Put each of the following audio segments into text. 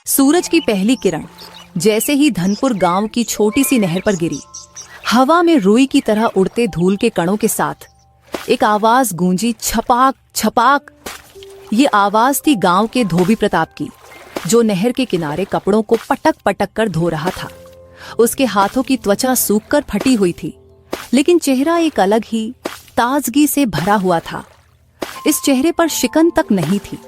सूरज की पहली किरण जैसे ही धनपुर गांव की छोटी सी नहर पर गिरी, हवा में रुई की तरह उड़ते धूल के कणों के साथ एक आवाज गूंजी, छपाक छपाक। ये आवाज थी गांव के धोबी प्रताप की, जो नहर के किनारे कपड़ों को पटक पटक कर धो रहा था। उसके हाथों की त्वचा सूखकर फटी हुई थी, लेकिन चेहरा एक अलग ही ताजगी से भरा हुआ था। इस चेहरे पर शिकन तक नहीं थी,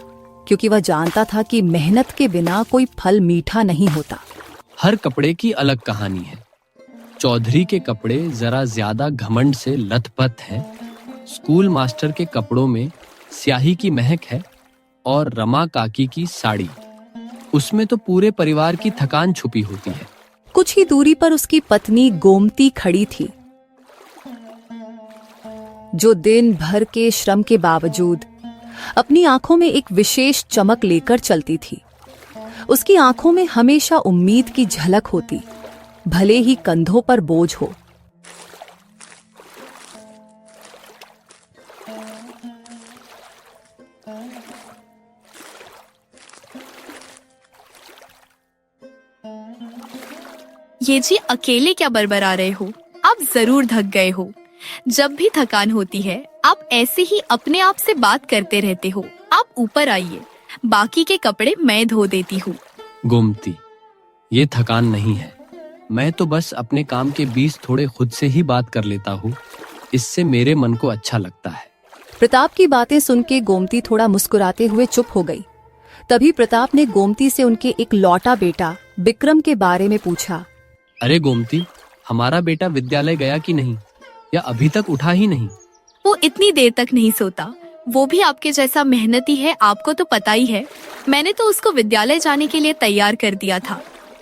क्योंकि वह जानता था कि मेहनत के बिना कोई फल मीठा नहीं होता। हर कपड़े की अलग कहानी है। चौधरी के कपड़े जरा ज्यादा घमंड से लथपथ हैं। स्कूल मास्टर के कपड़ों में स्याही की महक है, और रमा काकी की साड़ी, उसमें तो पूरे परिवार की थकान छुपी होती है। कुछ ही दूरी पर उसकी पत्नी गोमती खड़ी थी, जो दिन भर के श्रम के बावजूद अपनी आंखों में एक विशेष चमक लेकर चलती थी। उसकी आंखों में हमेशा उम्मीद की झलक होती, भले ही कंधों पर बोझ हो। ये जी अकेले क्या बरबरा रहे हो? आप जरूर थक गए हो। जब भी थकान होती है आप ऐसे ही अपने आप से बात करते रहते हो। आप ऊपर आइए, बाकी के कपड़े मैं धो देती हूँ। गोमती, ये थकान नहीं है। मैं तो बस अपने काम के बीच थोड़े खुद से ही बात कर लेता हूँ। इससे मेरे मन को अच्छा लगता है। प्रताप की बातें सुन के गोमती थोड़ा मुस्कुराते हुए चुप हो गई। तभी प्रताप ने गोमती से उनके एक लौटा बेटा विक्रम के बारे में पूछा। अरे गोमती, हमारा बेटा विद्यालय गया कि नहीं, या अभी तक उठा ही नहीं? वो इतनी देर तक नहीं सोता। वो भी आपके जैसा मेहनती है, आपको तो पता ही है। मैंने तो उसको विद्यालय जाने के लिए तैयार कर दिया था।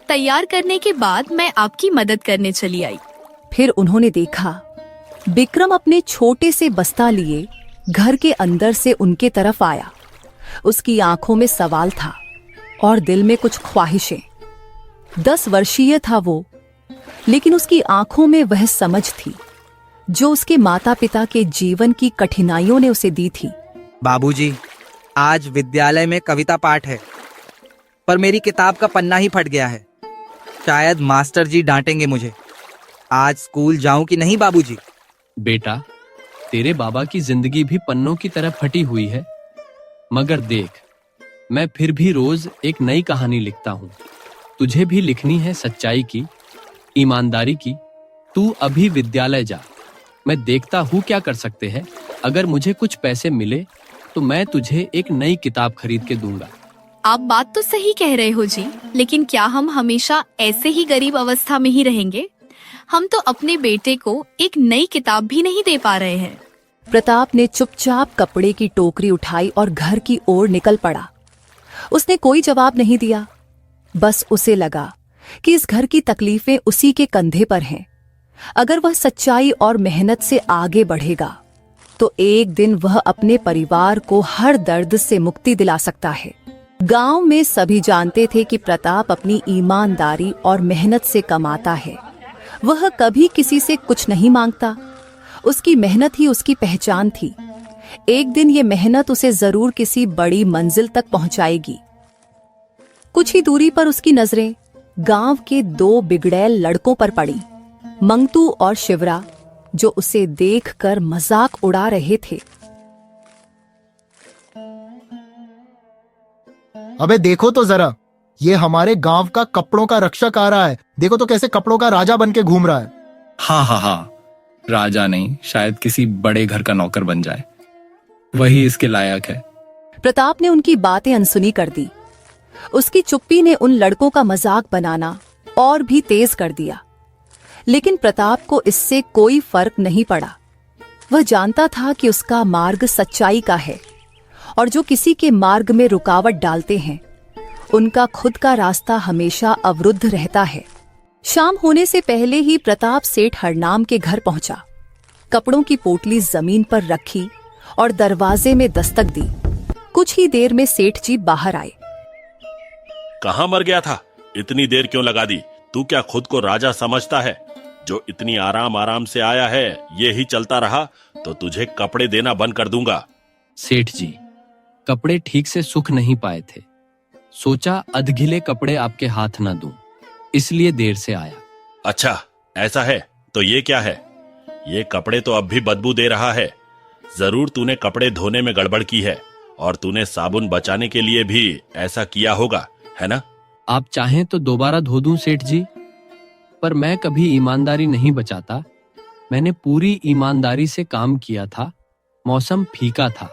तैयार करने के बाद मैं आपकी मदद करने चली आई। फिर उन्होंने देखा विक्रम अपने छोटे से बस्ता लिए घर के अंदर से उनके तरफ आया। उसकी आंखों में सवाल था और दिल में कुछ ख्वाहिशें। 10 वर्षीय था वो, लेकिन उसकी आंखों में वह समझ थी जो उसके माता पिता के जीवन की कठिनाइयों ने उसे दी थी। बाबूजी, आज विद्यालय में कविता पाठ है, पर मेरी किताब का पन्ना ही फट गया है। शायद मास्टर जी डांटेंगे मुझे। आज स्कूल जाऊं कि नहीं बाबूजी? बेटा, तेरे बाबा की जिंदगी भी पन्नों की तरह फटी हुई है, मगर देख, मैं फिर भी रोज एक नई कहानी लिखता हूँ। तुझे भी लिखनी है सच्चाई की, ईमानदारी की। तू अभी विद्यालय जा, मैं देखता हूँ क्या कर सकते हैं। अगर मुझे कुछ पैसे मिले तो मैं तुझे एक नई किताब खरीद के दूंगा। आप बात तो सही कह रहे हो जी, लेकिन क्या हम हमेशा ऐसे ही गरीब अवस्था में ही रहेंगे? हम तो अपने बेटे को एक नई किताब भी नहीं दे पा रहे हैं। प्रताप ने चुपचाप कपड़े की टोकरी उठाई और घर की ओर निकल पड़ा। उसने कोई जवाब नहीं दिया। बस उसे लगा कि इस घर की तकलीफें उसी के कंधे पर हैं। अगर वह सच्चाई और मेहनत से आगे बढ़ेगा तो एक दिन वह अपने परिवार को हर दर्द से मुक्ति दिला सकता है। गांव में सभी जानते थे कि प्रताप अपनी ईमानदारी और मेहनत से कमाता है। वह कभी किसी से कुछ नहीं मांगता। उसकी मेहनत ही उसकी पहचान थी। एक दिन ये मेहनत उसे जरूर किसी बड़ी मंजिल तक पहुंचाएगी। कुछ ही दूरी पर उसकी नजरें गांव के 2 बिगड़ैल लड़कों पर पड़ी, मंगतू और शिवरा, जो उसे देखकर मजाक उड़ा रहे थे। अबे देखो तो जरा, ये हमारे गांव का कपड़ों का रक्षक आ रहा है। देखो तो कैसे कपड़ों का राजा बन के घूम रहा है। हाँ, राजा नहीं, शायद किसी बड़े घर का नौकर बन जाए, वही इसके लायक है। प्रताप ने उनकी बातें अनसुनी कर दी। उसकी चुप्पी ने उन लड़कों का मजाक बनाना और भी तेज कर दिया, लेकिन प्रताप को इससे कोई फर्क नहीं पड़ा। वह जानता था कि उसका मार्ग सच्चाई का है, और जो किसी के मार्ग में रुकावट डालते हैं उनका खुद का रास्ता हमेशा अवरुद्ध रहता है। शाम होने से पहले ही प्रताप सेठ हरनाम के घर पहुंचा। कपड़ों की पोटली जमीन पर रखी और दरवाजे में दस्तक दी। कुछ ही देर में सेठ जी बाहर आए। कहाँ मर गया था? इतनी देर क्यों लगा दी? तू क्या खुद को राजा समझता है? जो इतनी आराम से आया है, ये ही चलता रहा तो तुझे कपड़े देना बंद कर दूंगा। सेठ जी, कपड़े ठीक से सूख नहीं पाए थे, सोचा अधगिले कपड़े आपके हाथ ना दूं, इसलिए देर से आया। अच्छा, ऐसा है तो ये क्या है? ये कपड़े तो अब भी बदबू दे रहा है। जरूर तूने कपड़े धोने में गड़बड़ की है और तूने साबुन बचाने के लिए भी ऐसा किया होगा, है ना? आप चाहें तो दोबारा धो दूं सेठ जी, पर मैं कभी ईमानदारी नहीं बचाता। मैंने पूरी ईमानदारी से काम किया था। मौसम फीका था,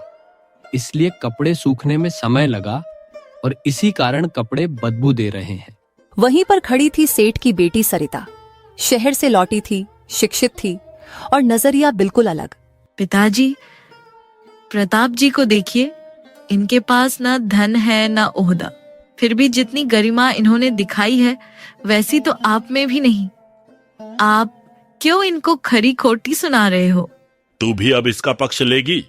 इसलिए कपड़े सूखने में समय लगा और इसी कारण कपड़े बदबू दे रहे हैं। वहीं पर खड़ी थी सेठ की बेटी सरिता। शहर से लौटी थी, शिक्षित थी और नजरिया बिल्कुल अलग। पिताजी, प्रताप जी को देखिए, इनके पास ना धन है ना ओहदा, फिर भी जितनी गरिमा इन्होंने दिखाई है वैसी तो आप में भी नहीं। आप क्यों इनको खरी खोटी सुना रहे हो? तू भी अब इसका पक्ष लेगी?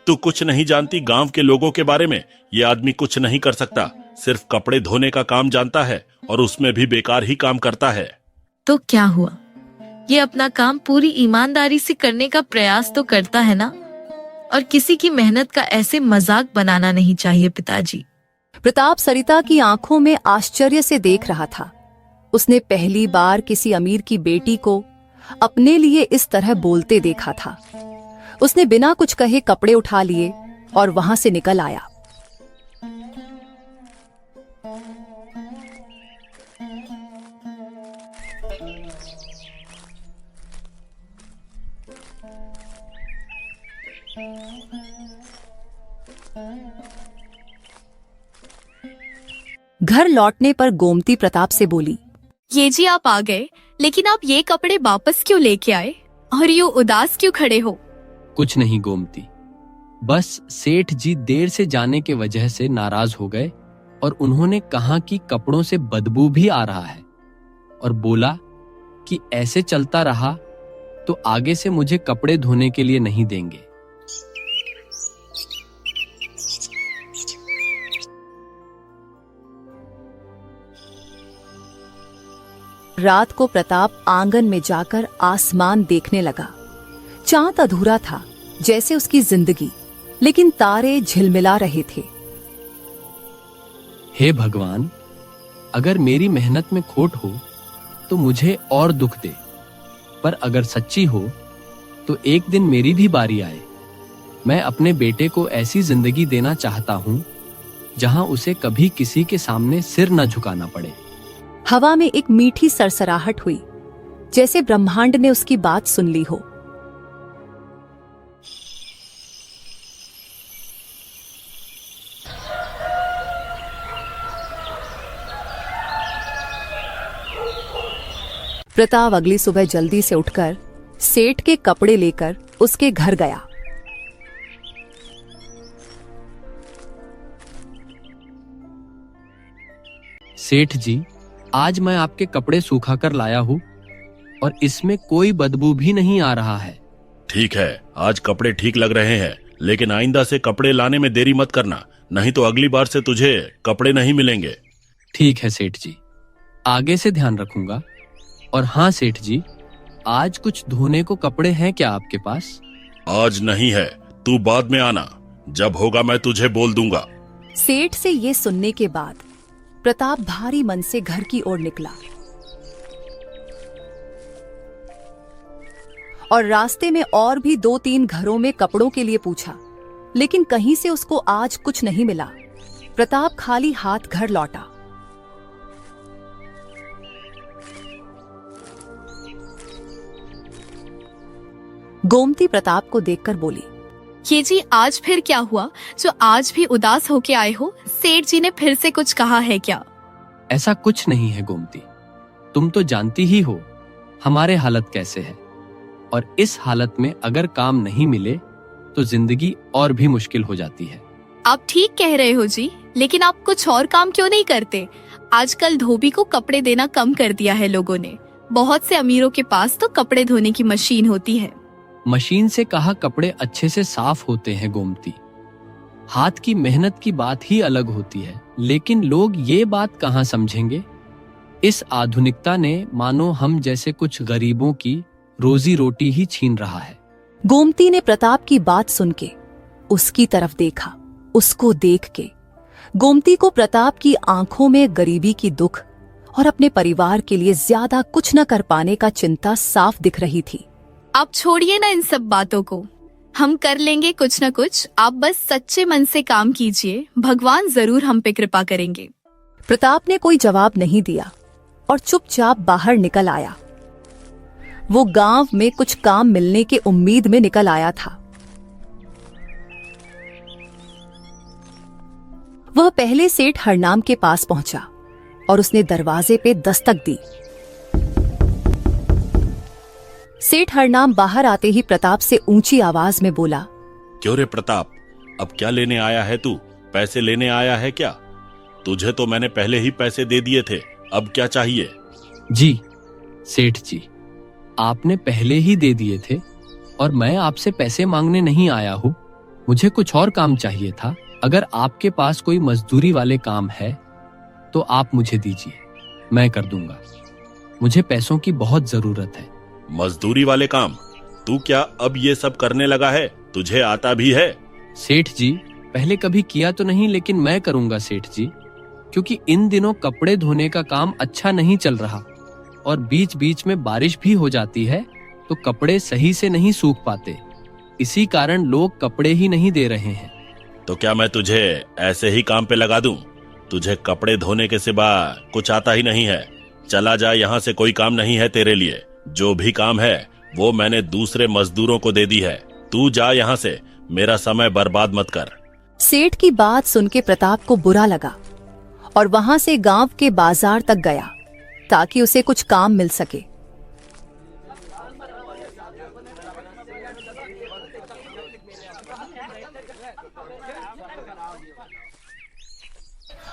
तू कुछ नहीं जानती गांव के लोगों के बारे में। ये आदमी कुछ नहीं कर सकता, सिर्फ कपड़े धोने का काम जानता है और उसमें भी बेकार ही काम करता है। तो क्या हुआ? ये अपना काम पूरी ईमानदारी से करने का प्रयास तो करता है ना, और किसी की मेहनत का ऐसे मजाक बनाना नहीं चाहिए पिताजी। प्रताप सरिता की आंखों में आश्चर्य से देख रहा था। उसने पहली बार किसी अमीर की बेटी को अपने लिए इस तरह बोलते देखा था। उसने बिना कुछ कहे कपड़े उठा लिए और वहां से निकल आया। घर लौटने पर गोमती प्रताप से बोली, ये जी आप आ गए, लेकिन आप ये कपड़े वापस क्यों लेके आए और यूं उदास क्यों खड़े हो? कुछ नहीं गोमती, बस सेठ जी देर से जाने के वजह से नाराज हो गए और उन्होंने कहा कि कपड़ों से बदबू भी आ रहा है और बोला कि ऐसे चलता रहा तो आगे से मुझे कपड़े धोने के लिए नहीं देंगे। रात को प्रताप आंगन में जाकर आसमान देखने लगा। चांद अधूरा था जैसे उसकी जिंदगी, लेकिन तारे झिलमिला रहे थे। हे भगवान, अगर मेरी मेहनत में खोट हो तो मुझे और दुख दे, पर अगर सच्ची हो तो एक दिन मेरी भी बारी आए। मैं अपने बेटे को ऐसी जिंदगी देना चाहता हूं जहां उसे कभी किसी के सामने सिर न झुकाना पड़े। हवा में एक मीठी सरसराहट हुई, जैसे ब्रह्मांड ने उसकी बात सुन ली हो। प्रताप अगली सुबह जल्दी से उठकर सेठ के कपड़े लेकर उसके घर गया। सेठ जी, आज मैं आपके कपड़े सूखा कर लाया हूं और इसमें कोई बदबू भी नहीं आ रहा है। ठीक है, आज कपड़े ठीक लग रहे हैं, लेकिन आइंदा से कपड़े लाने में देरी मत करना, नहीं तो अगली बार से तुझे कपड़े नहीं मिलेंगे। ठीक है सेठ जी, आगे से ध्यान रखूंगा। और हाँ सेठ जी, आज कुछ धोने को कपड़े हैं क्या आपके पास? आज नहीं है, तू बाद में आना, जब होगा मैं तुझे बोल दूंगा। सेठ से ये सुनने के बाद प्रताप भारी मन से घर की ओर निकला और रास्ते में और भी 2-3 घरों में कपड़ों के लिए पूछा, लेकिन कहीं से उसको आज कुछ नहीं मिला। प्रताप खाली हाथ घर लौटा। गोमती प्रताप को देखकर बोली, ये जी आज फिर क्या हुआ जो आज भी उदास होके आए हो? सेठ जी ने फिर से कुछ कहा है क्या? ऐसा कुछ नहीं है गोमती, तुम तो जानती ही हो हमारे हालत कैसे है, और इस हालत में अगर काम नहीं मिले तो जिंदगी और भी मुश्किल हो जाती है। आप ठीक कह रहे हो जी, लेकिन आप कुछ और काम क्यों नहीं करते? आजकल धोबी को कपड़े देना कम कर दिया है लोगों ने। बहुत से अमीरों के पास तो कपड़े धोने की मशीन होती है। मशीन से कहा कपड़े अच्छे से साफ होते हैं गोमती, हाथ की मेहनत की बात ही अलग होती है, लेकिन लोग ये बात कहाँ समझेंगे? इस आधुनिकता ने मानो हम जैसे कुछ गरीबों की रोजी रोटी ही छीन रहा है। गोमती ने प्रताप की बात सुन के उसकी तरफ देखा। उसको देख के गोमती को प्रताप की आंखों में गरीबी की दुख और अपने परिवार के लिए ज्यादा कुछ न कर पाने का चिंता साफ दिख रही थी। आप छोड़िए ना इन सब बातों को, हम कर लेंगे कुछ न कुछ। आप बस सच्चे मन से काम कीजिए, भगवान जरूर हम पे कृपा करेंगे। प्रताप ने कोई जवाब नहीं दिया और चुपचाप बाहर निकल आया। वो गांव में कुछ काम मिलने की उम्मीद में निकल आया था। वह पहले सेठ हरनाम के पास पहुंचा और उसने दरवाजे पे दस्तक दी। सेठ हरनाम बाहर आते ही प्रताप से ऊंची आवाज में बोला, क्यों रे प्रताप, अब क्या लेने आया है तू? पैसे लेने आया है क्या? तुझे तो मैंने पहले ही पैसे दे दिए थे, अब क्या चाहिए? जी सेठ जी, आपने पहले ही दे दिए थे और मैं आपसे पैसे मांगने नहीं आया हूँ। मुझे कुछ और काम चाहिए था। अगर आपके पास कोई मजदूरी वाले काम है तो आप मुझे दीजिए, मैं कर दूंगा। मुझे पैसों की बहुत जरूरत है। मजदूरी वाले काम? तू क्या अब ये सब करने लगा है? तुझे आता भी है? सेठ जी, पहले कभी किया तो नहीं, लेकिन मैं करूंगा सेठ जी, क्योंकि इन दिनों कपड़े धोने का काम अच्छा नहीं चल रहा और बीच बीच में बारिश भी हो जाती है तो कपड़े सही से नहीं सूख पाते। इसी कारण लोग कपड़े ही नहीं दे रहे हैं। तो क्या मैं तुझे ऐसे ही काम पे लगा दूं? तुझे कपड़े धोने के सिवा कुछ आता ही नहीं है। चला जा यहाँ से, कोई काम नहीं है तेरे लिए। जो भी काम है वो मैंने दूसरे मजदूरों को दे दी है। तू जा यहाँ से, मेरा समय बर्बाद मत कर। सेठ की बात सुन के प्रताप को बुरा लगा और वहां से गांव के बाजार तक गया ताकि उसे कुछ काम मिल सके।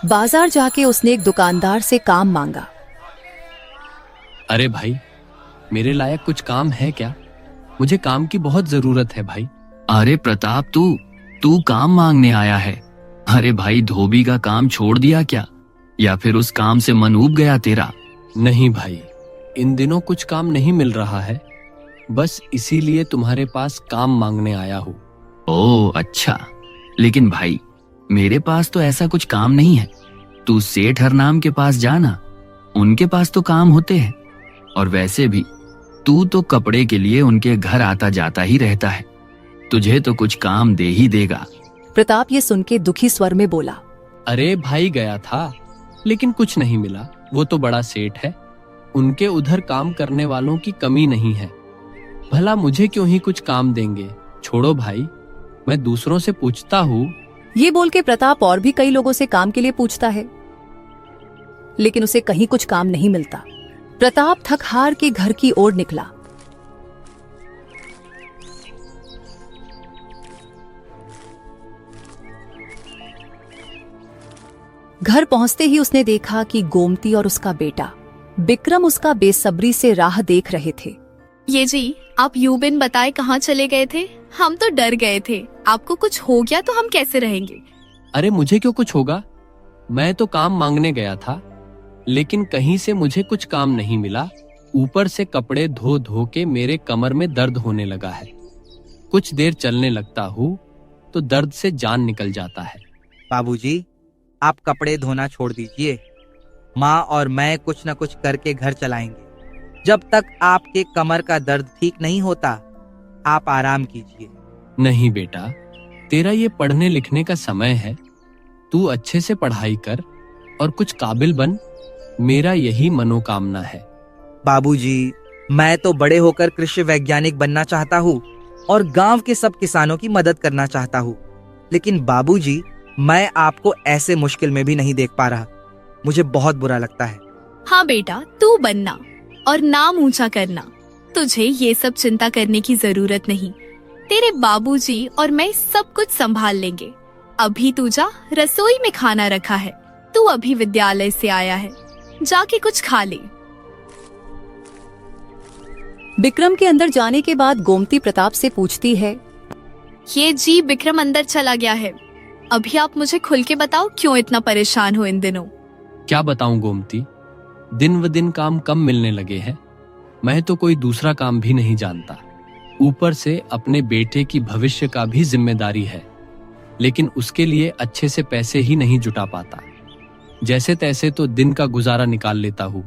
बाजार जाके उसने एक दुकानदार से काम मांगा। अरे भाई, मेरे लायक कुछ काम है क्या? मुझे काम की बहुत जरूरत है भाई। अरे प्रताप, तू काम मांगने आया है? अरे भाई, धोबी का काम छोड़ दिया क्या, या फिर उस काम से मन ऊब गया तेरा? नहीं भाई, इन दिनों कुछ काम नहीं मिल रहा है, बस इसीलिए तुम्हारे पास काम मांगने आया हूँ। ओह अच्छा, लेकिन भाई मेरे पास तो ऐसा कुछ काम नहीं है। तू सेठ हरनाम के पास जाना, उनके पास तो काम होते हैं। और वैसे भी तू तो कपड़े के लिए उनके घर आता जाता ही रहता है, तुझे तो कुछ काम दे ही देगा। प्रताप ये सुन के दुखी स्वर में बोला, अरे भाई, गया था लेकिन कुछ नहीं मिला। वो तो बड़ा सेठ है, उनके उधर काम करने वालों की कमी नहीं है। भला मुझे क्यों ही कुछ काम देंगे? छोड़ो भाई, मैं दूसरों से पूछता हूँ। ये बोल के प्रताप और भी कई लोगों से काम के लिए पूछता है, लेकिन उसे कहीं कुछ काम नहीं मिलता। प्रताप थक हार के घर की ओर निकला। घर पहुंचते ही उसने देखा कि गोमती और उसका बेटा विक्रम उसका बेसब्री से राह देख रहे थे। ये जी, आप यूं बिन बताए कहाँ चले गए थे? हम तो डर गए थे, आपको कुछ हो गया तो हम कैसे रहेंगे? अरे मुझे क्यों कुछ होगा? मैं तो काम मांगने गया था, लेकिन कहीं से मुझे कुछ काम नहीं मिला। ऊपर से कपड़े धो धो के मेरे कमर में दर्द होने लगा है। कुछ देर चलने लगता हूँ तो दर्द से जान निकल जाता है। बाबूजी, आप कपड़े धोना छोड़ दीजिए। माँ और मैं कुछ न कुछ करके घर चलाएंगे। जब तक आपके कमर का दर्द ठीक नहीं होता, आप आराम कीजिए। नहीं बेटा, तेरा ये पढ़ने लिखने का समय है। तू अच्छे से पढ़ाई कर और कुछ काबिल बन, मेरा यही मनोकामना है। बाबूजी, मैं तो बड़े होकर कृषि वैज्ञानिक बनना चाहता हूँ और गांव के सब किसानों की मदद करना चाहता हूँ। लेकिन बाबूजी, मैं आपको ऐसे मुश्किल में भी नहीं देख पा रहा। मुझे बहुत बुरा लगता है। हाँ बेटा, तू बनना और नाम ऊंचा करना। तुझे ये सब चिंता करने की जरूरत नहीं। तेरे बाबूजी और मैं सब कुछ संभाल लेंगे। अभी तू जा, रसोई में खाना रखा है। तू अभी विद्यालय से आया है, जाके कुछ खा ले। विक्रम के अंदर जाने के बाद गोमती प्रताप से पूछती है, ये जी, विक्रम अंदर चला गया है। अभी आप मुझे खुल के बताओ, क्यों इतना परेशान हो इन दिनों? क्या बताऊं गोमती, दिन व दिन काम कम मिलने लगे हैं। मैं तो कोई दूसरा काम भी नहीं जानता। ऊपर से अपने बेटे की भविष्य का भी जिम्मेदारी है। लेकिन उसके लिए अच्छे से पैसे ही नहीं जुटा पाता। जैसे तैसे तो दिन का गुजारा निकाल लेता हूँ,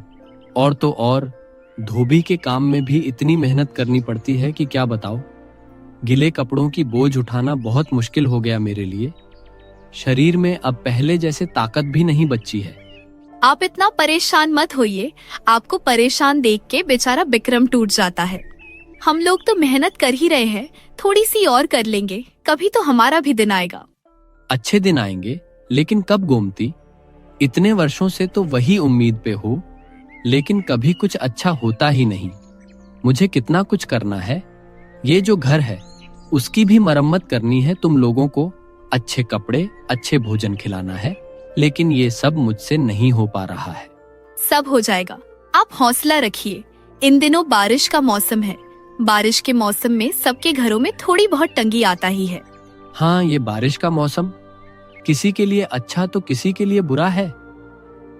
और तो और धोबी के काम में भी इतनी मेहनत करनी पड़ती है कि क्या बताओ। गिले कपड़ों की बोझ उठाना बहुत मुश्किल हो गया मेरे लिए। शरीर में अब पहले जैसे ताकत भी नहीं बची है। आप इतना परेशान मत होइए। आपको परेशान देख के बेचारा विक्रम टूट जाता है। हम लोग तो मेहनत कर ही रहे हैं, थोड़ी सी और कर लेंगे, कभी तो हमारा भी दिन आएगा। अच्छे दिन आएंगे, लेकिन कब गोमती? इतने वर्षों से तो वही उम्मीद पे हो, लेकिन कभी कुछ अच्छा होता ही नहीं। मुझे कितना कुछ करना है। ये जो घर है उसकी भी मरम्मत करनी है, तुम लोगों को अच्छे कपड़े, अच्छे भोजन खिलाना है, लेकिन ये सब मुझसे नहीं हो पा रहा है। सब हो जाएगा, आप हौसला रखिए। इन दिनों बारिश का मौसम है। बारिश के मौसम में सबके घरों में थोड़ी बहुत तंगी आता ही है। हाँ, ये बारिश का मौसम किसी के लिए अच्छा तो किसी के लिए बुरा है।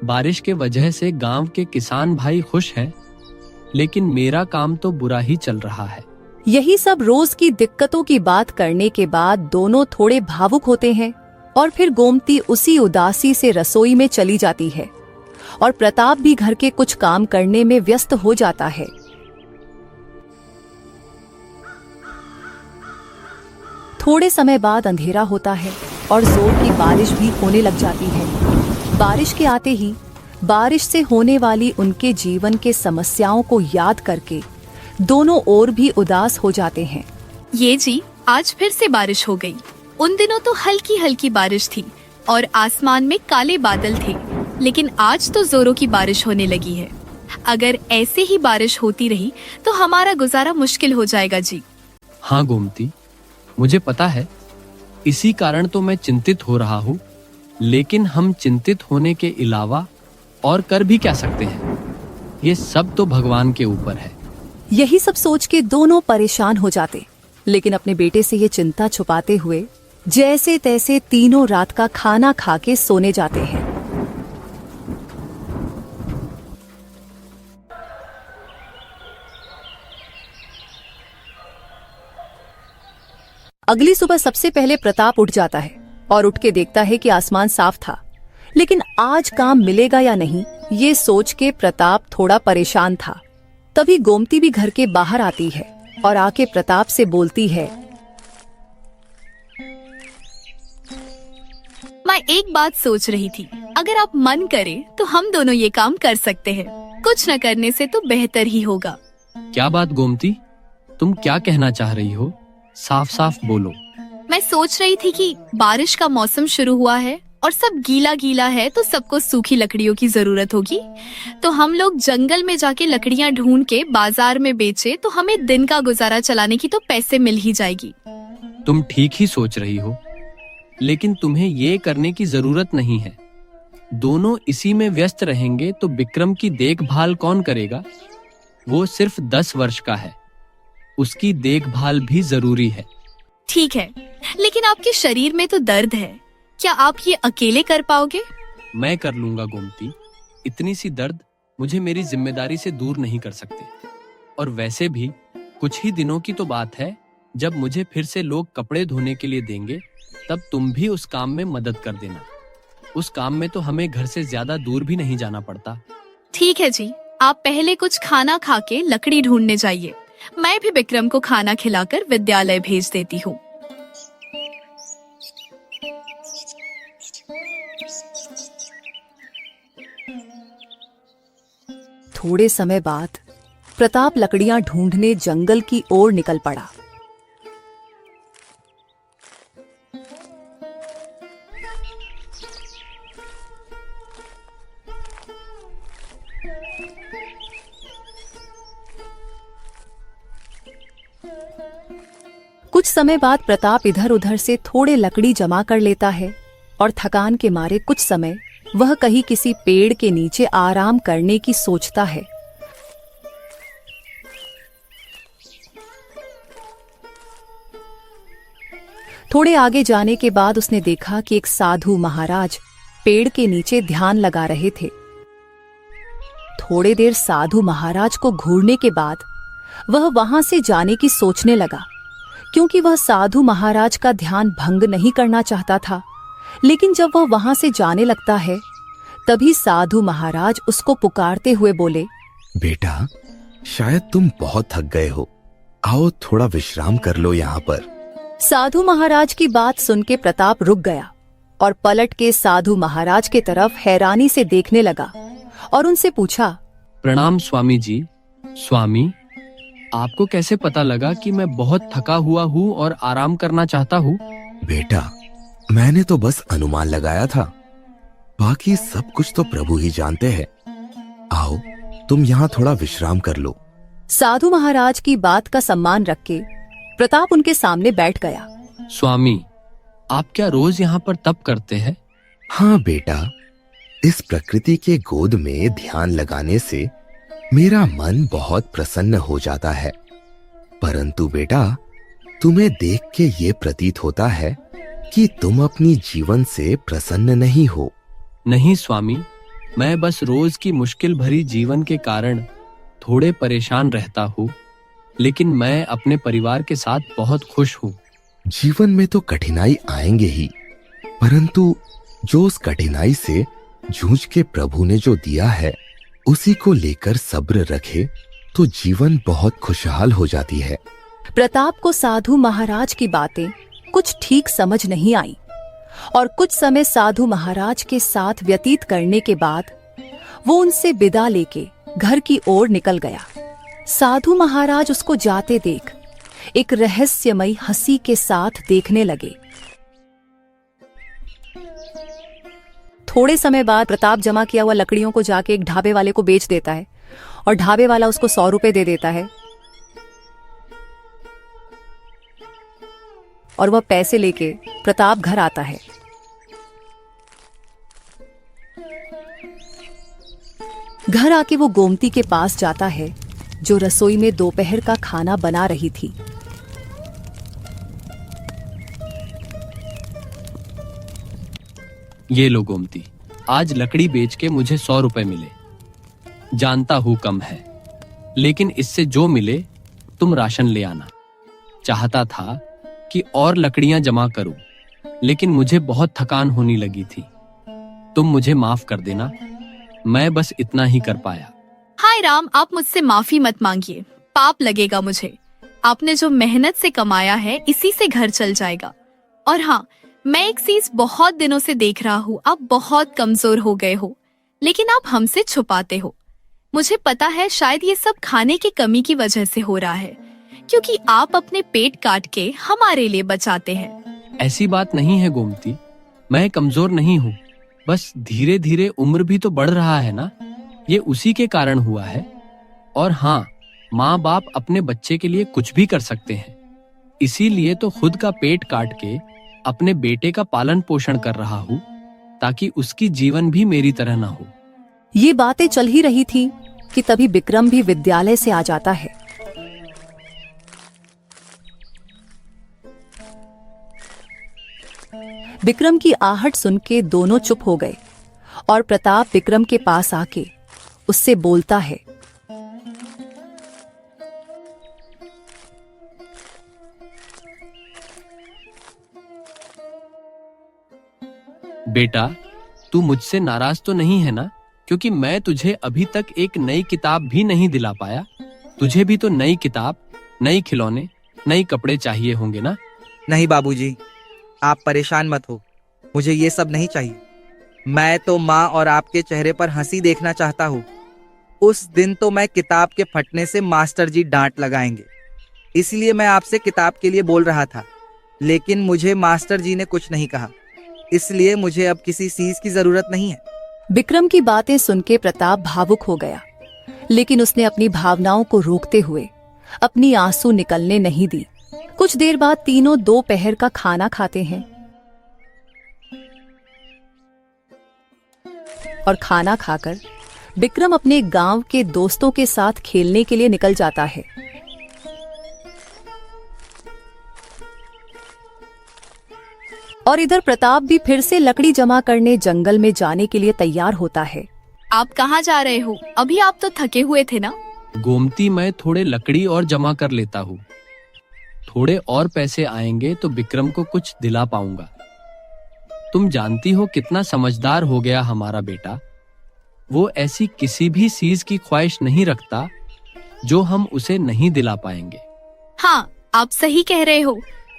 बारिश के वजह से गांव के किसान भाई खुश हैं, लेकिन मेरा काम तो बुरा ही चल रहा है। यही सब रोज की दिक्कतों की बात करने के बाद दोनों थोड़े भावुक होते हैं और फिर गोमती उसी उदासी से रसोई में चली जाती है और प्रताप भी घर के कुछ काम करने में व्यस्त हो जाता है। थोड़े समय बाद अंधेरा होता है और जोर की बारिश भी होने लग जाती है। बारिश के आते ही बारिश से होने वाली उनके जीवन के समस्याओं को याद करके दोनों और भी उदास हो जाते हैं। ये जी, आज फिर से बारिश हो गई। उन दिनों तो हल्की हल्की बारिश थी और आसमान में काले बादल थे, लेकिन आज तो जोरों की बारिश होने लगी है। अगर ऐसे ही बारिश होती रही तो हमारा गुजारा मुश्किल हो जाएगा जी। हाँ गोमती, मुझे पता है, इसी कारण तो मैं चिंतित हो रहा हूँ, लेकिन हम चिंतित होने के अलावा और कर भी क्या सकते हैं? ये सब तो भगवान के ऊपर है। यही सब सोच के दोनों परेशान हो जाते, लेकिन अपने बेटे से ये चिंता छुपाते हुए जैसे तैसे तीनों रात का खाना खा के सोने जाते हैं। अगली सुबह सबसे पहले प्रताप उठ जाता है और उठ के देखता है कि आसमान साफ था, लेकिन आज काम मिलेगा या नहीं, ये सोच के प्रताप थोड़ा परेशान था। तभी गोमती भी घर के बाहर आती है और आके प्रताप से बोलती है, मैं एक बात सोच रही थी, अगर आप मन करें तो हम दोनों ये काम कर सकते हैं। कुछ न करने से तो बेहतर ही होगा। क्या बात गोमती, तुम क्या कहना चाह रही हो? साफ साफ बोलो। मैं सोच रही थी कि बारिश का मौसम शुरू हुआ है और सब गीला गीला है, तो सबको सूखी लकड़ियों की जरूरत होगी। तो हम लोग जंगल में जाके लकड़ियां ढूंढ के बाजार में बेचे तो हमें दिन का गुजारा चलाने की तो पैसे मिल ही जाएगी। तुम ठीक ही सोच रही हो, लेकिन तुम्हें ये करने की जरूरत नहीं है। दोनों इसी में व्यस्त रहेंगे तो विक्रम की देखभाल कौन करेगा? वो सिर्फ 10 वर्ष का है, उसकी देखभाल भी जरूरी है। ठीक है, लेकिन आपके शरीर में तो दर्द है, क्या आप ये अकेले कर पाओगे? मैं कर लूंगा गोमती। इतनी सी दर्द मुझे मेरी जिम्मेदारी से दूर नहीं कर सकते। और वैसे भी कुछ ही दिनों की तो बात है, जब मुझे फिर से लोग कपड़े धोने के लिए देंगे, तब तुम भी उस काम में मदद कर देना। उस काम में तो हमें घर से ज्यादा दूर भी नहीं जाना पड़ता। ठीक है जी, आप पहले कुछ खाना खा के लकड़ी ढूंढने जाइए। मैं भी विक्रम को खाना खिलाकर विद्यालय भेज देती हूँ। थोड़े समय बाद प्रताप लकड़ियां ढूंढने जंगल की ओर निकल पड़ा। कुछ समय बाद प्रताप इधर उधर से थोड़े लकड़ी जमा कर लेता है और थकान के मारे कुछ समय वह कहीं किसी पेड़ के नीचे आराम करने की सोचता है। थोड़े आगे जाने के बाद उसने देखा कि एक साधु महाराज पेड़ के नीचे ध्यान लगा रहे थे। थोड़ी देर साधु महाराज को घूरने के बाद वह वहां से जाने की सोचने लगा क्योंकि वह साधु महाराज का ध्यान भंग नहीं करना चाहता था। लेकिन जब वह वहां से जाने लगता है, तभी साधु महाराज उसको पुकारते हुए बोले, बेटा, शायद तुम बहुत थक गए हो, आओ थोड़ा विश्राम कर लो यहाँ पर। साधु महाराज की बात सुन के प्रताप रुक गया और पलट के साधु महाराज के तरफ हैरानी से देखने लगा और उनसे पूछा, प्रणाम स्वामी जी। स्वामी, आपको कैसे पता लगा कि मैं बहुत थका हुआ हूँ और आराम करना चाहता हूँ? बेटा, मैंने तो बस अनुमान लगाया था, बाकी सब कुछ तो प्रभु ही जानते हैं। आओ तुम यहाँ थोड़ा विश्राम कर लो। साधु महाराज की बात का सम्मान रख के प्रताप उनके सामने बैठ गया। स्वामी, आप क्या रोज यहाँ पर तप करते हैं? हाँ बेटा, इस प्रकृति के गोद में ध्यान लगाने से मेरा मन बहुत प्रसन्न हो जाता है। परंतु बेटा, तुम्हें देख के ये प्रतीत होता है कि तुम अपनी जीवन से प्रसन्न नहीं हो। नहीं स्वामी, मैं बस रोज की मुश्किल भरी जीवन के कारण थोड़े परेशान रहता हूँ, लेकिन मैं अपने परिवार के साथ बहुत खुश हूँ। जीवन में तो कठिनाई आएंगे ही, परंतु जो उस कठिनाई से जूझ के प्रभु ने जो दिया है, उसी को लेकर सब्र रखे तो जीवन बहुत खुशहाल हो जाती है। प्रताप को साधु महाराज की बातें कुछ ठीक समझ नहीं आई और कुछ समय साधु महाराज के साथ व्यतीत करने के बाद वो उनसे विदा लेके घर की ओर निकल गया। साधु महाराज उसको जाते देख एक रहस्यमयी हंसी के साथ देखने लगे। थोड़े समय बाद प्रताप जमा किया हुआ लकड़ियों को जाके एक ढाबे वाले को बेच देता है और ढाबे वाला उसको 100 रुपए दे देता है और वह पैसे लेके प्रताप घर आता है। घर आके वो गोमती के पास जाता है जो रसोई में दोपहर का खाना बना रही थी। ये लो गोमती, आज लकड़ी बेच के मुझे 100 रुपए मिले। जानता हूं कम है, लेकिन इससे जो मिले तुम राशन ले आना। चाहता था कि और लकड़ियां जमा करूं, लेकिन मुझे बहुत थकान होने लगी थी। तुम मुझे माफ कर देना, मैं बस इतना ही कर पाया। हाय राम, आप मुझसे माफी मत मांगिए, पाप लगेगा मुझे। आपने जो मेहनत से कमाया है इसी से घर चल जाएगा। और हाँ, मैं एक चीज बहुत दिनों से देख रहा हूँ, आप बहुत कमजोर हो गए हो, लेकिन आप हमसे छुपाते हो। मुझे पता है शायद ये सब खाने की कमी की वजह से हो रहा है, क्योंकि आप अपने पेट काट के हमारे लिए बचाते हैं। ऐसी बात नहीं है गोमती, मैं कमजोर नहीं हूँ, बस धीरे धीरे उम्र भी तो बढ़ रहा है ना, ये उसी के कारण हुआ है। और हाँ, माँ बाप अपने बच्चे के लिए कुछ भी कर सकते हैं, इसीलिए तो खुद का पेट काट के अपने बेटे का पालन पोषण कर रहा हूँ, ताकि उसकी जीवन भी मेरी तरह ना हो। ये बातें चल ही रही थी कि तभी विक्रम भी विद्यालय से आ जाता है। विक्रम की आहट सुन के दोनों चुप हो गए और प्रताप विक्रम के पास आके उससे बोलता है, बेटा, तू मुझसे नाराज तो नहीं है ना, क्योंकि मैं तुझे अभी तक एक नई किताब भी नहीं दिला पाया। तुझे भी तो नई किताब, नई खिलौने, नई कपड़े चाहिए होंगे ना? नहीं बाबूजी, आप परेशान मत हो, मुझे ये सब नहीं चाहिए। मैं तो माँ और आपके चेहरे पर हंसी देखना चाहता हूँ। उस दिन तो मैं किताब के फटने से मास्टर जी डांट लगाएंगे, इसलिए मैं आपसे किताब के लिए बोल रहा था, लेकिन मुझे मास्टर जी ने कुछ नहीं कहा, इसलिए मुझे अब किसी चीज की जरूरत नहीं है। विक्रम की बातें सुन के प्रताप भावुक हो गया, लेकिन उसने अपनी भावनाओं को रोकते हुए अपनी आंसू निकलने नहीं दी। कुछ देर बाद तीनों दोपहर का खाना खाते हैं और खाना खाकर विक्रम अपने गांव के दोस्तों के साथ खेलने के लिए निकल जाता है। और इधर प्रताप भी फिर से लकड़ी जमा करने जंगल में जाने के लिए तैयार होता है। आप कहाँ जा रहे हो? अभी आप तो थके हुए थे ना? गोमती, मैं थोड़े लकड़ी और जमा कर लेता हूँ, थोड़े और पैसे आएंगे तो विक्रम को कुछ दिला पाऊंगा। तुम जानती हो कितना समझदार हो गया हमारा बेटा। वो ऐसी किसी भी चीज की ख्वाहिश नहीं रखता जो हम उसे नहीं दिला पाएंगे। हाँ, आप सही कह रहे हो।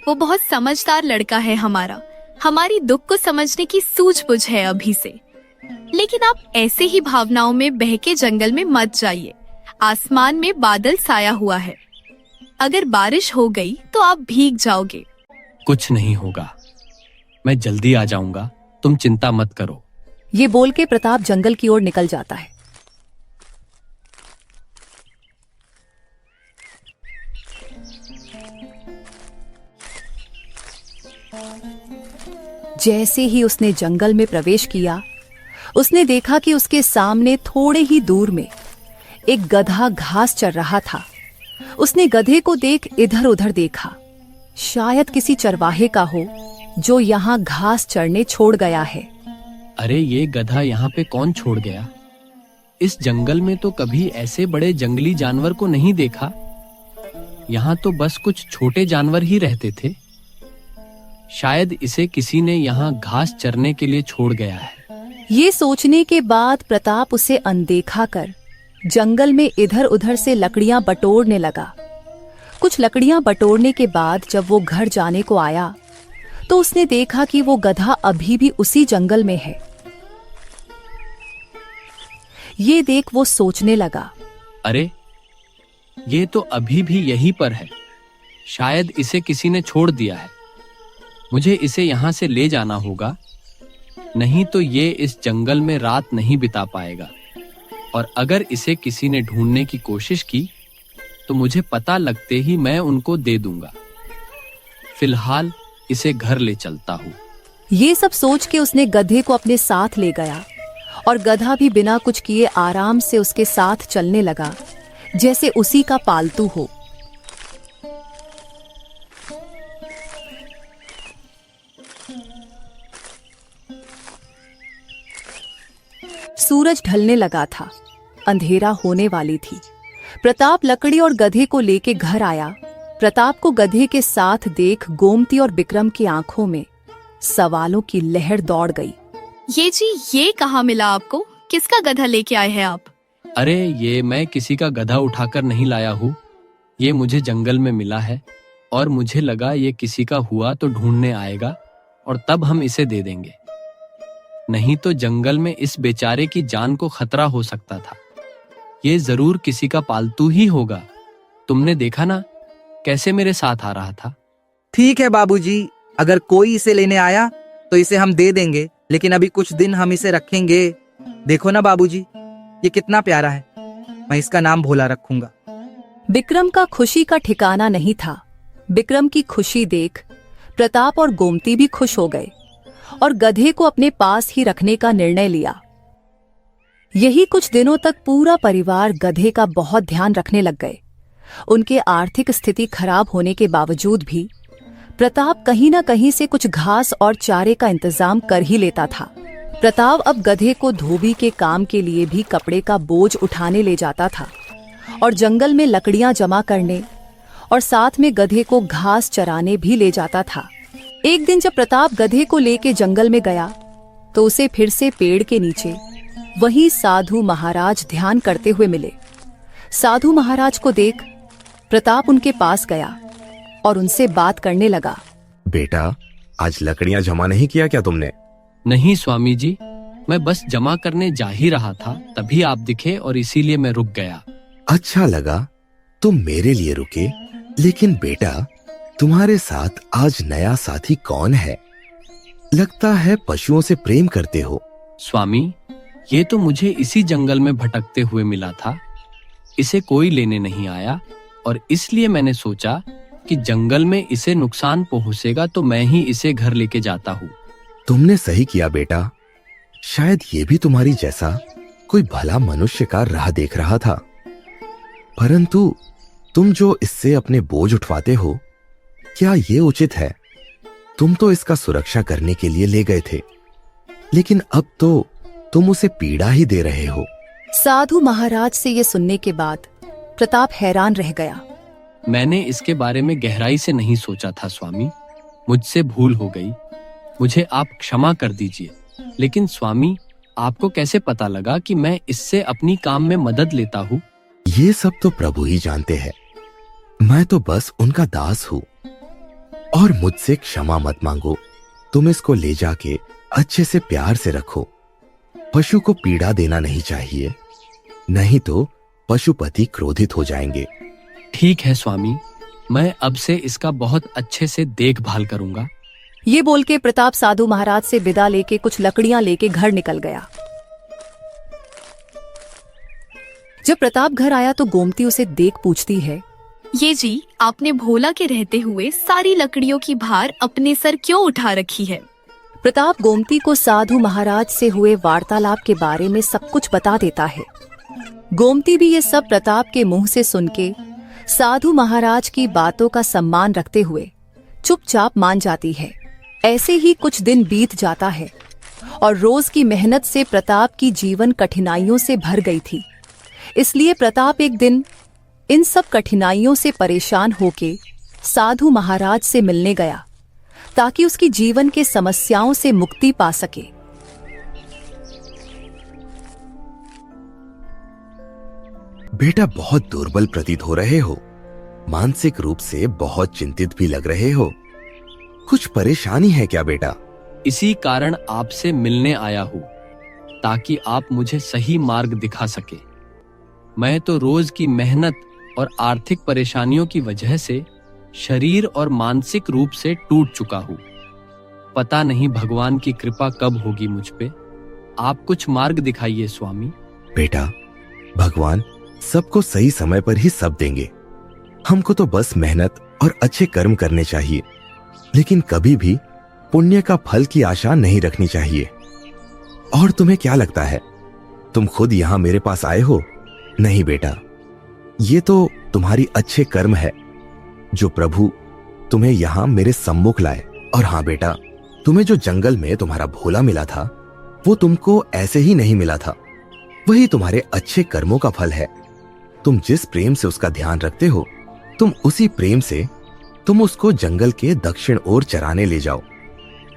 वो बहुत समझदार लड़का है हमारा। हमारी दुख को समझने की सूझबूझ है अभी से। लेकिन आप ऐसे ही भावनाओं में बहके जंगल में मत जाइए। आसमान में बादल छाया हुआ है। अगर बारिश हो गई तो आप भीग जाओगे। कुछ नहीं होगा, मैं जल्दी आ जाऊंगा, तुम चिंता मत करो। ये बोल के प्रताप जंगल की ओर निकल जाता है। जैसे ही उसने जंगल में प्रवेश किया, उसने देखा कि उसके सामने थोड़े ही दूर में एक गधा घास चर रहा था। उसने गधे को देख इधर उधर देखा। शायद किसी चरवाहे का हो जो यहाँ घास चरने छोड़ गया है। अरे ये गधा यहाँ पे कौन छोड़ गया? इस जंगल में तो कभी ऐसे बड़े जंगली जानवर को नहीं देखा। यहाँ तो बस कुछ छोटे जानवर ही रहते थे। शायद इसे किसी ने यहाँ घास चरने के लिए छोड़ गया है। ये सोचने के बाद प्रताप उसे अनदेखा कर जंगल में इधर उधर से लकड़ियां बटोरने लगा। कुछ लकड़ियां बटोरने के बाद जब वो घर जाने को आया तो उसने देखा कि वो गधा अभी भी उसी जंगल में है। ये देख वो सोचने लगा, अरे ये तो अभी भी यहीं पर है। शायद इसे किसी ने छोड़ दिया है। मुझे इसे यहाँ से ले जाना होगा, नहीं तो ये इस जंगल में रात नहीं बिता पाएगा। और अगर इसे किसी ने ढूंढने की कोशिश की तो मुझे पता लगते ही मैं उनको दे दूंगा। फिलहाल इसे घर ले चलता हूँ। ये सब सोच के उसने गधे को अपने साथ ले गया और गधा भी बिना कुछ किए आराम से उसके साथ चलने लगा, जैसे उसी का पालतू हो। सूरज ढलने लगा था, अंधेरा होने वाली थी। प्रताप लकड़ी और गधे को लेके घर आया। प्रताप को गधे के साथ देख गोमती और विक्रम की आंखों में सवालों की लहर दौड़ गई। ये जी, ये कहाँ मिला आपको? किसका गधा लेके आए हैं आप? अरे ये मैं किसी का गधा उठाकर नहीं लाया हूँ। ये मुझे जंगल में मिला है और मुझे लगा ये किसी का हुआ तो ढूंढने आएगा और तब हम इसे दे देंगे। नहीं तो जंगल में इस बेचारे की जान को खतरा हो सकता था। ये जरूर किसी का पालतू ही होगा। तुमने देखा ना कैसे मेरे साथ आ रहा था। ठीक है बाबूजी, अगर कोई इसे लेने आया तो इसे हम दे देंगे, लेकिन अभी कुछ दिन हम इसे रखेंगे। देखो ना बाबूजी, ये कितना प्यारा है। मैं इसका नाम भोला रखूंगा। विक्रम का खुशी का ठिकाना नहीं था। विक्रम की खुशी देख प्रताप और गोमती भी खुश हो गए और गधे को अपने पास ही रखने का निर्णय लिया। यही कुछ दिनों तक पूरा परिवार गधे का बहुत ध्यान रखने लग गए। उनके आर्थिक स्थिति खराब होने के बावजूद भी प्रताप कहीं न कहीं से कुछ घास और चारे का इंतजाम कर ही लेता था। प्रताप अब गधे को धोबी के काम के लिए भी कपड़े का बोझ उठाने ले जाता था और जंगल में लकड़ियां जमा करने और साथ में गधे को घास चराने भी ले जाता था। एक दिन जब प्रताप गधे को लेके जंगल में गया तो उसे फिर से पेड़ के नीचे वही साधु महाराज ध्यान करते हुए मिले। साधु महाराज को देख प्रताप उनके पास गया और उनसे बात करने लगा। बेटा, आज लकड़ियां जमा नहीं किया क्या तुमने? नहीं स्वामी जी, मैं बस जमा करने जा ही रहा था, तभी आप दिखे और इसीलिए मैं रुक गया। अच्छा लगा तुम मेरे लिए रुके, लेकिन बेटा तुम्हारे साथ आज नया साथी कौन है? लगता है पशुओं से प्रेम करते हो। स्वामी, ये तो मुझे इसी जंगल में भटकते हुए मिला था। इसे कोई लेने नहीं आया और इसलिए मैंने सोचा कि जंगल में इसे नुकसान पहुंचेगा तो मैं ही इसे घर लेके जाता हूँ। तुमने सही किया बेटा। शायद ये भी तुम्हारी जैसा कोई भला मनुष्य का राह देख रहा था, परंतु तुम जो इससे अपने बोझ उठवाते हो, क्या ये उचित है? तुम तो इसका सुरक्षा करने के लिए ले गए थे, लेकिन अब तो तुम उसे पीड़ा ही दे रहे हो। साधु महाराज से ये सुनने के बाद प्रताप हैरान रह गया। मैंने इसके बारे में गहराई से नहीं सोचा था स्वामी। मुझसे भूल हो गई, मुझे आप क्षमा कर दीजिए। लेकिन स्वामी, आपको कैसे पता लगा कि मैं इससे अपनी काम में मदद लेता हूँ? ये सब तो प्रभु ही जानते हैं। मैं तो बस उनका दास हूँ। और मुझसे क्षमा मत मांगो। तुम इसको ले जाके अच्छे से प्यार से रखो। पशु को पीड़ा देना नहीं चाहिए, नहीं तो पशुपति क्रोधित हो जाएंगे। ठीक है स्वामी, मैं अब से इसका बहुत अच्छे से देखभाल करूंगा। ये बोल के प्रताप साधु महाराज से विदा लेके कुछ लकड़ियां लेके घर निकल गया। जब प्रताप घर आया तो गोमती उसे देख पूछती है, ये जी, आपने भोला के रहते हुए सारी लकड़ियों की भार अपने सर क्यों उठा रखी है? प्रताप गोमती को साधु महाराज से हुए वार्तालाप के बारे में सब कुछ बता देता है। गोमती भी ये सब प्रताप के मुंह से सुन के साधु महाराज की बातों का सम्मान रखते हुए चुपचाप मान जाती है। ऐसे ही कुछ दिन बीत जाता है और रोज की मेहनत से प्रताप की जीवन कठिनाइयों से भर गई थी। इसलिए प्रताप एक दिन इन सब कठिनाइयों से परेशान होके साधु महाराज से मिलने गया ताकि उसकी जीवन के समस्याओं से मुक्ति पा सके। बेटा, बहुत दुर्बल प्रतीत हो रहे हो। मानसिक रूप से बहुत चिंतित भी लग रहे हो। कुछ परेशानी है क्या बेटा? इसी कारण आपसे मिलने आया हूँ ताकि आप मुझे सही मार्ग दिखा सके। मैं तो रोज की मेहनत और आर्थिक परेशानियों की वजह से शरीर और मानसिक रूप से टूट चुका हूँ। पता नहीं भगवान की कृपा कब होगी मुझ पे। आप कुछ मार्ग दिखाइए स्वामी। बेटा, भगवान सबको सही समय पर ही सब देंगे। हमको तो बस मेहनत और अच्छे कर्म करने चाहिए, लेकिन कभी भी पुण्य का फल की आशा नहीं रखनी चाहिए। और तुम्हें क्या लगता है, तुम खुद यहां मेरे पास आए हो? नहीं बेटा, ये तो तुम्हारी अच्छे कर्म है जो प्रभु तुम्हें यहां मेरे सम्मुख लाए। और हाँ बेटा, तुम्हें जो जंगल में तुम्हारा भोला मिला था वो तुमको ऐसे ही नहीं मिला था। वही तुम्हारे अच्छे कर्मों का फल है। तुम जिस प्रेम से उसका ध्यान रखते हो, तुम उसी प्रेम से तुम उसको जंगल के दक्षिण ओर चराने ले जाओ।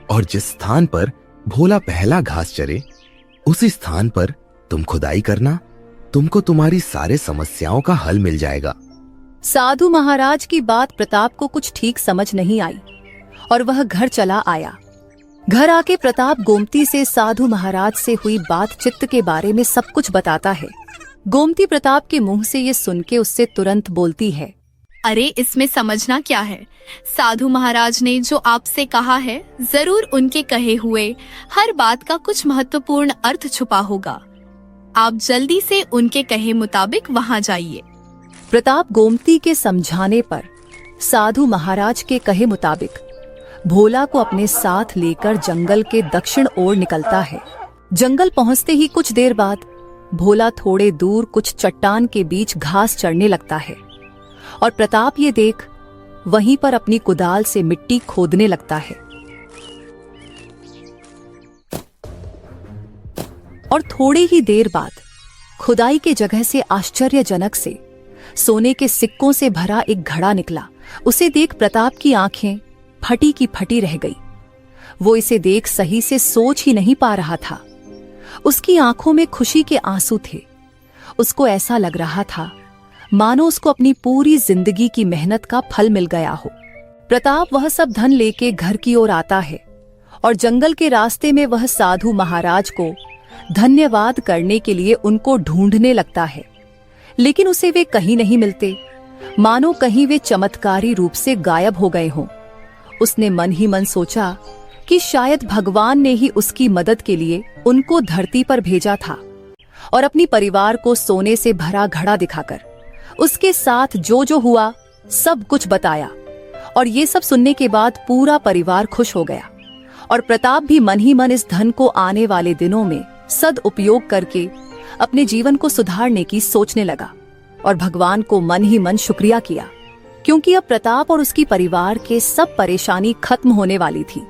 और जिस स्थान पर भोला पहला घास चरे, उसी स्थान पर तुम खुदाई करना। तुमको तुम्हारी सारे समस्याओं का हल मिल जाएगा। साधु महाराज की बात प्रताप को कुछ ठीक समझ नहीं आई और वह घर चला आया। घर आके प्रताप गोमती से साधु महाराज से हुई बातचीत के बारे में सब कुछ बताता है। गोमती प्रताप के मुंह से ये सुन के उससे तुरंत बोलती है, अरे इसमें समझना क्या है? साधु महाराज ने जो आपसे कहा है, जरूर उनके कहे हुए हर बात का कुछ महत्वपूर्ण अर्थ छुपा होगा। आप जल्दी से उनके कहे मुताबिक वहां जाइए। प्रताप गोमती के समझाने पर साधु महाराज के कहे मुताबिक भोला को अपने साथ लेकर जंगल के दक्षिण ओर निकलता है। जंगल पहुंचते ही कुछ देर बाद भोला थोड़े दूर कुछ चट्टान के बीच घास चढ़ने लगता है और प्रताप ये देख वहीं पर अपनी कुदाल से मिट्टी खोदने लगता है। और थोड़ी ही देर बाद खुदाई के जगह से आश्चर्यजनक से सोने के सिक्कों से भरा एक घड़ा निकला। उसे देख प्रताप की आंखें फटी की फटी रह गई। वो इसे देख सही से सोच ही नहीं पा रहा था। उसकी आंखों में खुशी के आंसू थे। उसको ऐसा लग रहा था मानो उसको अपनी पूरी जिंदगी की मेहनत का फल मिल गया हो। प्रताप वह सब धन लेके घर की ओर आता है और जंगल के रास्ते में वह साधु महाराज को धन्यवाद करने के लिए उनको ढूंढने लगता है, लेकिन उसे वे कहीं नहीं मिलते, मानो कहीं वे चमत्कारी रूप से गायब हो गए हों। उसने मन ही मन सोचा कि शायद भगवान ने ही उसकी मदद के लिए उनको धरती पर भेजा था और अपनी परिवार को सोने से भरा घड़ा दिखाकर उसके साथ जो जो हुआ सब कुछ बताया। और ये सब सुनने के बाद पूरा परिवार खुश हो गया और प्रताप भी मन ही मन इस धन को आने वाले दिनों में सदुपयोग करके अपने जीवन को सुधारने की सोचने लगा और भगवान को मन ही मन शुक्रिया किया, क्योंकि अब प्रताप और उसकी परिवार के सब परेशानी खत्म होने वाली थी।